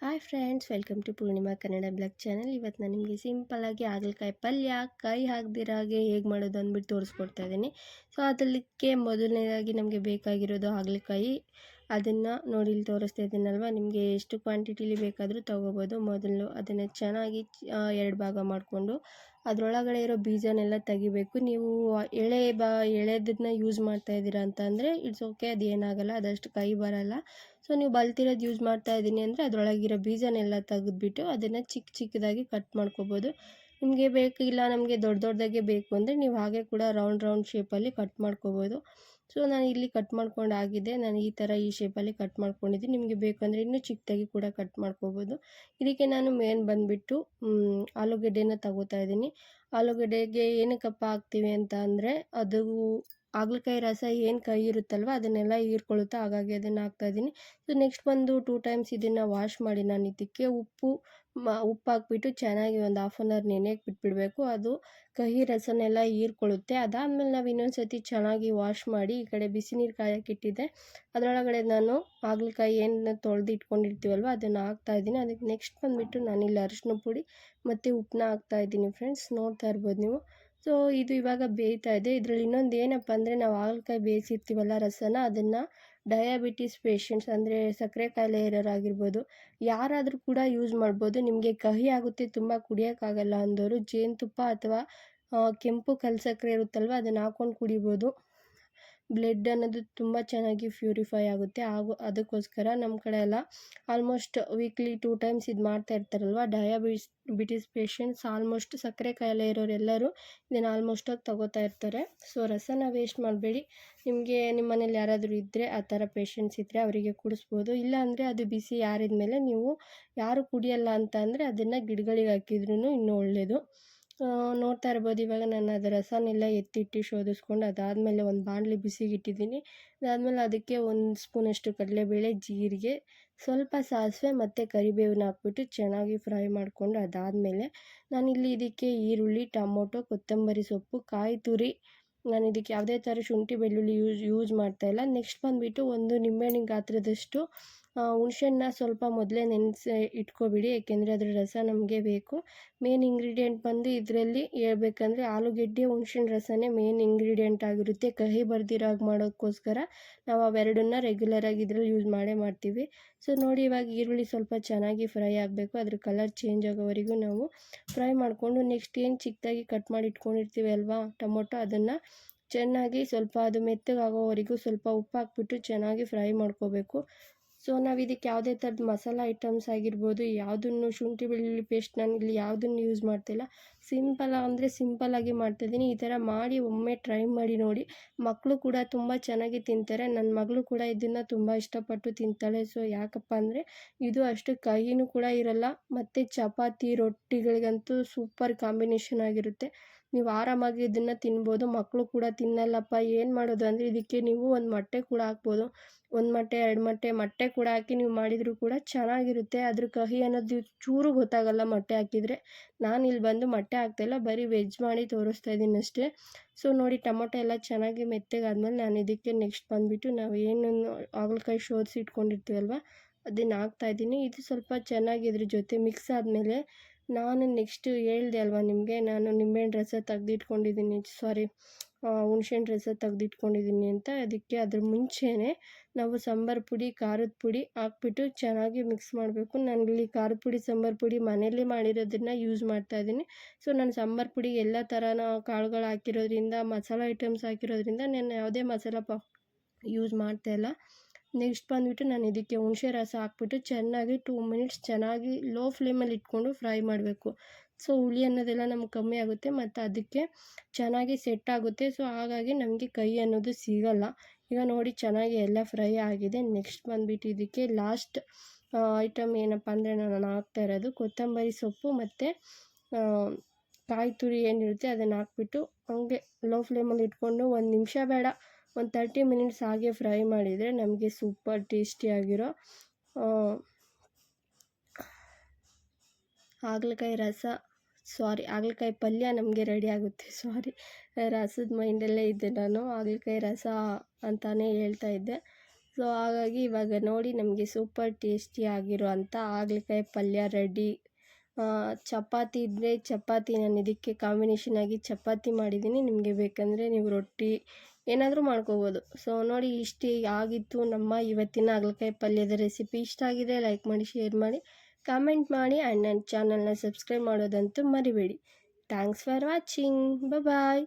Hi friends, welcome to Poornima Kannada blog channel. ಇವತ್ತು ನಾನು ನಿಮಗೆ ಸಿಂಪಲ್ಲಾಗಿ ಹಾಗಲಕಾಯಿ ಪಲ್ಯ ಕಾಯಿ ಹಾಕದಿರಾಗೆ ಹೇಗೆ ಮಾಡೋದು ಅಂದ್ಬಿಟ್ಟು ತೋರಿಸ್ಕೊಡ್ತಾ ಇದ್ದೀನಿ. ಸೊ ಅದಕ್ಕೆ ಮೊದಲನೇದಾಗಿ ನಮಗೆ ಬೇಕಾಗಿರೋದು ಹಾಗಲಕಾಯಿ. ಅದನ್ನು ನೋಡಿ ಇಲ್ಲಿ ತೋರಿಸ್ತಾ ಇದ್ದೀನಲ್ವ, ನಿಮಗೆ ಎಷ್ಟು ಕ್ವಾಂಟಿಟಿಲಿ ಬೇಕಾದರೂ ತೊಗೋಬೋದು. ಮೊದಲು ಅದನ್ನು ಚೆನ್ನಾಗಿ 2 ಭಾಗ ಮಾಡಿಕೊಂಡು ಅದರೊಳಗಡೆ ಇರೋ ಬೀಜನೆಲ್ಲ ತೆಗಿಬೇಕು. ನೀವು ಎಳೆದನ್ನ ಯೂಸ್ ಮಾಡ್ತಾ ಇದ್ದೀರಾ ಅಂತ ಅಂದರೆ ಇಟ್ಸ್ ಓಕೆ, ಅದು ಏನಾಗಲ್ಲ, ಅದಷ್ಟು ಕೈ ಬರಲ್ಲ. ಸೊ ನೀವು ಬಲ್ತಿರೋದು ಯೂಸ್ ಮಾಡ್ತಾ ಇದ್ದೀನಿ ಅಂದರೆ ಅದರೊಳಗಿರೋ ಬೀಜನೆಲ್ಲ ತೆಗೆದ್ಬಿಟ್ಟು ಅದನ್ನು ಚಿಕ್ಕ ಚಿಕ್ಕದಾಗಿ ಕಟ್ ಮಾಡ್ಕೋಬೋದು. ನಿಮಗೆ ಬೇಕಿಲ್ಲ, ನಮಗೆ ದೊಡ್ಡದಾಗೆ ಬೇಕು ಅಂದರೆ ನೀವು ಹಾಗೆ ಕೂಡ ರೌಂಡ್ ಶೇಪಲ್ಲಿ ಕಟ್ ಮಾಡ್ಕೋಬೋದು. ಸೊ ನಾನು ಇಲ್ಲಿ ಕಟ್ ಮಾಡ್ಕೊಂಡು ಆಗಿದೆ, ನಾನು ಈ ಶೇಪಲ್ಲಿ ಕಟ್ ಮಾಡ್ಕೊಂಡಿದ್ದೀನಿ. ನಿಮಗೆ ಬೇಕಂದರೆ ಇನ್ನೂ ಚಿಕ್ಕದಾಗಿ ಕೂಡ ಕಟ್ ಮಾಡ್ಕೋಬೋದು. ಇದಕ್ಕೆ ನಾನು ಮೇನ್ ಬಂದುಬಿಟ್ಟು ಆಲೂಗೆಡ್ಡೆನ ತಗೋತಾ ಇದ್ದೀನಿ. ಆಲೂಗೆಡ್ಡೆಗೆ ಏನಕ್ಕಪ್ಪ ಹಾಕ್ತೀವಿ ಅಂತ ಅಂದರೆ ಅದು ಹಾಗಲಕಾಯಿ ರಸ ಏನು ಕೈ ಇರುತ್ತಲ್ವ ಅದನ್ನೆಲ್ಲ ಹೀರ್ಕೊಳ್ಳುತ್ತೆ, ಹಾಗಾಗಿ ಅದನ್ನು ಹಾಕ್ತಾಯಿದ್ದೀನಿ. ಸೊ ನೆಕ್ಸ್ಟ್ ಬಂದು 2 ಟೈಮ್ಸ್ ಇದನ್ನು ವಾಶ್ ಮಾಡಿ ನಾನು ಇದಕ್ಕೆ ಉಪ್ಪು ಹಾಕ್ಬಿಟ್ಟು ಚೆನ್ನಾಗಿ ಒಂದು 1/2 hour ನೆನೆಯಕ್ಕೆ ಬಿಟ್ಬಿಡಬೇಕು. ಅದು ಕಹಿ ರಸನೆಲ್ಲ ಹೀರ್ಕೊಳ್ಳುತ್ತೆ. ಅದಾದಮೇಲೆ ನಾವು ಇನ್ನೊಂದು ಸತಿ ಚೆನ್ನಾಗಿ ವಾಶ್ ಮಾಡಿ ಈ ಕಡೆ ಬಿಸಿ ನೀರು ಕಾಯಕ್ಕಿಟ್ಟಿದ್ದೆ. ಅದರೊಳಗಡೆ ನಾನು ಹಾಗಲಕಾಯಿ ಏನು ತೊಳೆದು ಇಟ್ಕೊಂಡಿರ್ತೀವಲ್ವ ಅದನ್ನು ಹಾಕ್ತಾಯಿದ್ದೀನಿ. ಅದಕ್ಕೆ ನೆಕ್ಸ್ಟ್ ಬಂದುಬಿಟ್ಟು ನಾನಿಲ್ಲಿ ಅರಿಶಿನ ಪುಡಿ ಮತ್ತು ಉಪ್ಪನ್ನ ಹಾಕ್ತಾಯಿದ್ದೀನಿ ಫ್ರೆಂಡ್ಸ್, ನೋಡ್ತಾ ಇರ್ಬೋದು ನೀವು. ಸೊ ಇದು ಇವಾಗ ಬೇಯ್ತಾ ಇದೆ. ಇದರಲ್ಲಿ ಇನ್ನೊಂದು ಏನಪ್ಪ ಅಂದರೆ ನಾವು ಹಾಗಲಕಾಯಿ ಬೇಯಿಸಿರ್ತೀವಲ್ಲ ರಸನ, ಅದನ್ನು ಡಯಾಬಿಟಿಸ್ ಪೇಷಂಟ್ಸ್ ಅಂದರೆ ಸಕ್ಕರೆ ಕಾಯಿಲೆ ಇರೋರಾಗಿರ್ಬೋದು, ಯಾರಾದರೂ ಕೂಡ ಯೂಸ್ ಮಾಡ್ಬೋದು. ನಿಮಗೆ ಕಹಿ ಆಗುತ್ತೆ, ತುಂಬ ಕುಡಿಯೋಕ್ಕಾಗಲ್ಲ ಅಂದವರು ಜೇನುತುಪ್ಪ ಅಥವಾ ಕೆಂಪು ಕಲ್ಲು ಸಕ್ಕರೆ ಇರುತ್ತಲ್ವ ಅದನ್ನು ಹಾಕ್ಕೊಂಡು ಕುಡಿಬೋದು. ಬ್ಲಡ್ ಅನ್ನೋದು ತುಂಬ ಚೆನ್ನಾಗಿ ಪ್ಯೂರಿಫೈ ಆಗುತ್ತೆ. ಅದಕ್ಕೋಸ್ಕರ ನಮ್ಮ ಕಡೆ ಎಲ್ಲ ಆಲ್ಮೋಸ್ಟ್ ವೀಕ್ಲಿ 2 ಟೈಮ್ಸ್ ಇದು ಮಾಡ್ತಾ ಇರ್ತಾರಲ್ವ ಡಯಾಬಿಟಿಸ್ ಪೇಷಂಟ್ಸ್, ಆಲ್ಮೋಸ್ಟ್ ಸಕ್ಕರೆ ಕಾಯಿಲೆ ಇರೋರೆಲ್ಲರೂ ಇದನ್ನು ಆಲ್ಮೋಸ್ಟಾಗಿ ತಗೋತಾ ಇರ್ತಾರೆ. ಸೊ ರಸನ ವೇಸ್ಟ್ ಮಾಡಬೇಡಿ. ನಿಮಗೆ ನಿಮ್ಮ ಮನೇಲಿ ಯಾರಾದರೂ ಇದ್ದರೆ, ಆ ಥರ ಪೇಷಂಟ್ಸ್ ಇದ್ದರೆ ಅವರಿಗೆ ಕುಡಿಸ್ಬೋದು. ಇಲ್ಲ ಅಂದರೆ ಅದು ಬಿಸಿ ಯಾರಿದ ಮೇಲೆ ನೀವು ಯಾರು ಕುಡಿಯಲ್ಲ ಅಂತ ಅಂದರೆ ಅದನ್ನು ಗಿಡಗಳಿಗೆ ಹಾಕಿದ್ರೂ ಇನ್ನೂ ಒಳ್ಳೆಯದು. ನೋಡ್ತಾ ಇರ್ಬೋದು, ಇವಾಗ ನಾನು ಅದರ ರಸನೆಲ್ಲ ಎತ್ತಿಟ್ಟು ಶೋಧಿಸ್ಕೊಂಡು ಅದಾದಮೇಲೆ ಒಂದು ಬಾಣಲಿ ಬಿಸಿಗಿಟ್ಟಿದ್ದೀನಿ. ಅದಾದಮೇಲೆ ಅದಕ್ಕೆ 1 ಸ್ಪೂನಷ್ಟು ಕಡಲೆಬೇಳೆ, ಜೀರಿಗೆ, ಸ್ವಲ್ಪ ಸಾಸಿವೆ ಮತ್ತು ಕರಿಬೇವನ್ನ ಹಾಕ್ಬಿಟ್ಟು ಚೆನ್ನಾಗಿ ಫ್ರೈ ಮಾಡಿಕೊಂಡು ಅದಾದಮೇಲೆ ನಾನಿಲ್ಲಿ ಇದಕ್ಕೆ ಈರುಳ್ಳಿ, ಟೊಮೊಟೊ, ಕೊತ್ತಂಬರಿ ಸೊಪ್ಪು, ಕಾಯಿ ತುರಿ, ನಾನು ಇದಕ್ಕೆ ಯಾವುದೇ ಥರ ಶುಂಠಿ ಬೆಳ್ಳುಳ್ಳಿ ಯೂಸ್ ಮಾಡ್ತಾಯಿಲ್ಲ. ನೆಕ್ಸ್ಟ್ ಬಂದುಬಿಟ್ಟು ಒಂದು ನಿಂಬೆಹಣ್ಣಿನ ಗಾತ್ರದಷ್ಟು ಹುಣಸೆಹಣ್ಣ ಸ್ವಲ್ಪ ಮೊದಲೇ ನೆನೆಸಿ ಇಟ್ಕೊಬಿಡಿ, ಏಕೆಂದರೆ ಅದರ ರಸ ನಮಗೆ ಬೇಕು. ಮೇನ್ ಇಂಗ್ರೀಡಿಯೆಂಟ್ ಬಂದು ಇದರಲ್ಲಿ ಹೇಳ್ಬೇಕಂದ್ರೆ ಆಲೂಗೆಡ್ಡೆ ಹುಣಸೆಹಣ್ಣು ರಸನೇ ಮೇನ್ ಇಂಗ್ರೀಡಿಯೆಂಟ್ ಆಗಿರುತ್ತೆ. ಕಹಿ ಬರ್ದಿರಾಗಿ ಮಾಡೋಕ್ಕೋಸ್ಕರ ನಾವು ಅವೆರಡನ್ನ ರೆಗ್ಯುಲರಾಗಿ ಇದರಲ್ಲಿ ಯೂಸ್ ಮಾಡ್ತೀವಿ. ಸೊ ನೋಡಿ, ಇವಾಗ ಈರುಳ್ಳಿ ಸ್ವಲ್ಪ ಚೆನ್ನಾಗಿ ಫ್ರೈ ಆಗಬೇಕು, ಅದ್ರ ಕಲರ್ ಚೇಂಜ್ ಆಗೋವರೆಗೂ ನಾವು ಫ್ರೈ ಮಾಡಿಕೊಂಡು ನೆಕ್ಸ್ಟ್ ಏನು ಚಿಕ್ಕದಾಗಿ ಕಟ್ ಮಾಡಿ ಇಟ್ಕೊಂಡಿರ್ತೀವಿ ಅಲ್ವಾ ಟೊಮೊಟೊ, ಅದನ್ನು ಚೆನ್ನಾಗಿ ಸ್ವಲ್ಪ ಅದು ಮೆತ್ತಗಾಗೋವರೆಗೂ ಸ್ವಲ್ಪ ಉಪ್ಪು ಹಾಕ್ಬಿಟ್ಟು ಚೆನ್ನಾಗಿ ಫ್ರೈ ಮಾಡ್ಕೋಬೇಕು. ಸೊ ನಾವು ಇದಕ್ಕೆ ಯಾವುದೇ ಥರದ ಮಸಾಲ ಐಟಮ್ಸ್ ಆಗಿರ್ಬೋದು, ಯಾವುದನ್ನು ಶುಂಠಿ ಬೆಳ್ಳುಳ್ಳಿ ಪೇಸ್ಟ್ ನಾನು ಇಲ್ಲಿ ಯಾವುದನ್ನು ಯೂಸ್ ಮಾಡ್ತಿಲ್ಲ. ಸಿಂಪಲ್ಲಾಗಿ ಮಾಡ್ತಾಯಿದ್ದೀನಿ. ಈ ಥರ ಮಾಡಿ ಒಮ್ಮೆ ಟ್ರೈ ಮಾಡಿ ನೋಡಿ. ಮಕ್ಕಳು ಕೂಡ ತುಂಬ ಚೆನ್ನಾಗಿ ತಿಂತಾರೆ. ನನ್ನ ಮಗಳು ಕೂಡ ಇದನ್ನು ತುಂಬ ಇಷ್ಟಪಟ್ಟು ತಿಂತಾಳೆ. ಸೊ ಯಾಕಪ್ಪ ಅಂದರೆ ಇದು ಅಷ್ಟು ಕಹಿನೂ ಕೂಡ ಇರಲ್ಲ, ಮತ್ತು ಚಪಾತಿ ರೊಟ್ಟಿಗಳಿಗಂತೂ ಸೂಪರ್ ಕಾಂಬಿನೇಷನ್ ಆಗಿರುತ್ತೆ. ನೀವು ಆರಾಮಾಗಿ ಇದನ್ನು ತಿನ್ಬೋದು. ಮಕ್ಕಳು ಕೂಡ ತಿನ್ನಲ್ಲಪ್ಪ ಏನು ಮಾಡೋದು ಅಂದರೆ ಇದಕ್ಕೆ ನೀವು ಒಂದು ಮೊಟ್ಟೆ ಕೂಡ ಹಾಕ್ಬೋದು. 1 ಮೊಟ್ಟೆ 2 ಮೊಟ್ಟೆ ಕೂಡ ಹಾಕಿ ನೀವು ಮಾಡಿದರೂ ಕೂಡ ಚೆನ್ನಾಗಿರುತ್ತೆ. ಅದ್ರ ಕಹಿ ಅನ್ನೋದು ಚೂರು ಗೊತ್ತಾಗಲ್ಲ ಮೊಟ್ಟೆ ಹಾಕಿದರೆ. ನಾನು ಇಲ್ಲಿ ಬಂದು ಮೊಟ್ಟೆ ಹಾಕ್ತಾಯಿಲ್ಲ, ಬರೀ ವೆಜ್ ಮಾಡಿ ತೋರಿಸ್ತಾ ಇದ್ದೀನಿ ಅಷ್ಟೇ. ಸೊ ನೋಡಿ, ಟೊಮೊಟೊ ಎಲ್ಲ ಚೆನ್ನಾಗಿ ಮೆತ್ತಗಾದ್ಮೇಲೆ ನಾನು ಇದಕ್ಕೆ ನೆಕ್ಸ್ಟ್ ಬಂದುಬಿಟ್ಟು ನಾವು ಏನನ್ನು ಹಾಗಲಕಾಯಿ ಶೋಧಿಸಿ ಇಟ್ಕೊಂಡಿರ್ತೀವಲ್ವ ಅದನ್ನು ಹಾಕ್ತಾಯಿದ್ದೀನಿ. ಇದು ಸ್ವಲ್ಪ ಚೆನ್ನಾಗಿ ಇದ್ರ ಜೊತೆ ಮಿಕ್ಸ್ ಆದಮೇಲೆ ನಾನು ನೆಕ್ಸ್ಟ್ ಹೇಳಿದೆ ಅಲ್ವಾ ನಿಮಗೆ, ನಾನು ನಿಂಬೆಹಣ್ಣು ರಸ ತೆಗೆದಿಟ್ಕೊಂಡಿದ್ದೀನಿ, ಹುಣಸೆಹಣ್ಣು ರಸ ತೆಗೆದಿಟ್ಕೊಂಡಿದ್ದೀನಿ ಅಂತ. ಅದಕ್ಕೆ ಅದ್ರ ಮುಂಚೆನೇ ನಾವು ಸಾಂಬಾರು ಪುಡಿ, ಖಾರದ ಪುಡಿ ಹಾಕ್ಬಿಟ್ಟು ಚೆನ್ನಾಗಿ ಮಿಕ್ಸ್ ಮಾಡಬೇಕು. ನಾನಿಲ್ಲಿ ಖಾರದ ಪುಡಿ, ಸಾಂಬಾರು ಪುಡಿ ಮನೆಯಲ್ಲೇ ಮಾಡಿರೋದನ್ನು ಯೂಸ್ ಮಾಡ್ತಾಯಿದ್ದೀನಿ. ಸೊ ನಾನು ಸಾಂಬಾರು ಪುಡಿ ಎಲ್ಲ ಥರನ ಕಾಳುಗಳು ಹಾಕಿರೋದ್ರಿಂದ, ಮಸಾಲ ಐಟಮ್ಸ್ ಹಾಕಿರೋದ್ರಿಂದ ನಾನು ಯಾವುದೇ ಮಸಾಲ ಯೂಸ್ ಮಾಡ್ತಾಯಿಲ್ಲ. ನೆಕ್ಸ್ಟ್ ಬಂದುಬಿಟ್ಟು ನಾನು ಇದಕ್ಕೆ ಹುಣಸೆ ರಸ ಹಾಕ್ಬಿಟ್ಟು ಚೆನ್ನಾಗಿ 2 ಮಿನಿಟ್ಸ್ ಚೆನ್ನಾಗಿ ಲೋ ಫ್ಲೇಮಲ್ಲಿ ಇಟ್ಕೊಂಡು ಫ್ರೈ ಮಾಡಬೇಕು. ಸೊ ಹುಳಿ ಅನ್ನೋದೆಲ್ಲ ನಮ್ಗೆ ಕಮ್ಮಿ ಆಗುತ್ತೆ ಮತ್ತು ಅದಕ್ಕೆ ಚೆನ್ನಾಗಿ ಸೆಟ್ ಆಗುತ್ತೆ. ಸೊ ಹಾಗಾಗಿ ನಮಗೆ ಕಹಿ ಅನ್ನೋದು ಸಿಗಲ್ಲ. ಈಗ ನೋಡಿ, ಚೆನ್ನಾಗಿ ಎಲ್ಲ ಫ್ರೈ ಆಗಿದೆ. ನೆಕ್ಸ್ಟ್ ಬಂದುಬಿಟ್ಟು ಇದಕ್ಕೆ ಲಾಸ್ಟ್ ಐಟಮ್ ಏನಪ್ಪ ಅಂದರೆ ನಾನು ಹಾಕ್ತಾ ಇರೋದು ಕೊತ್ತಂಬರಿ ಸೊಪ್ಪು ಮತ್ತು ಕಾಯಿ ತುರಿ ಏನಿರುತ್ತೆ ಅದನ್ನು ಹಾಕ್ಬಿಟ್ಟು ಹಂಗೆ ಲೋ ಫ್ಲೇಮಲ್ಲಿ ಇಟ್ಕೊಂಡು 1 ನಿಮಿಷ ಬೇಡ, ಒಂದು 30 ಮಿನಿಟ್ಸ್ ಹಾಗೆ ಫ್ರೈ ಮಾಡಿದರೆ ನಮಗೆ ಸೂಪರ್ ಟೇಸ್ಟಿಯಾಗಿರೋ ಹಾಗಲಕಾಯಿ ಪಲ್ಯ ನಮಗೆ ರೆಡಿ ಆಗುತ್ತೆ. ರಸದ ಮೈಂಡಲ್ಲೇ ಇದ್ದೆ ನಾನು, ಹಾಗಲಕಾಯಿ ರಸ ಅಂತಲೇ ಹೇಳ್ತಾ ಇದ್ದೆ. ಸೊ ಹಾಗಾಗಿ ಇವಾಗ ನೋಡಿ ನಮಗೆ ಸೂಪರ್ ಟೇಸ್ಟಿ ಆಗಿರೋ ಅಂಥ ಹಾಗಲಕಾಯಿ ಪಲ್ಯ ರೆಡಿ. ಚಪಾತಿ ಇದ್ದರೆ ಚಪಾತಿ ನಾನು ಇದಕ್ಕೆ ಕಾಂಬಿನೇಷನ್ ಆಗಿ ಚಪಾತಿ ಮಾಡಿದ್ದೀನಿ. ನಿಮಗೆ ಬೇಕಂದರೆ ನೀವು ರೊಟ್ಟಿ ಏನಾದರೂ ಮಾಡ್ಕೋಬೋದು. ಸೊ ನೋಡಿ ಇಷ್ಟೇ ಆಗಿತ್ತು ನಮ್ಮ ಇವತ್ತಿನ ಹಾಗಲಕಾಯಿ ಪಲ್ಯದ ರೆಸಿಪಿ. ಇಷ್ಟ ಆಗಿದೆ ಲೈಕ್ ಮಾಡಿ, ಶೇರ್ ಮಾಡಿ, ಕಾಮೆಂಟ್ ಮಾಡಿ ಆ್ಯಂಡ್ ನನ್ನ ಚಾನಲ್ನ ಸಬ್ಸ್ಕ್ರೈಬ್ ಮಾಡೋದಂತೂ ಮರಿಬೇಡಿ. Thanks for watching. ಬಾಯ್.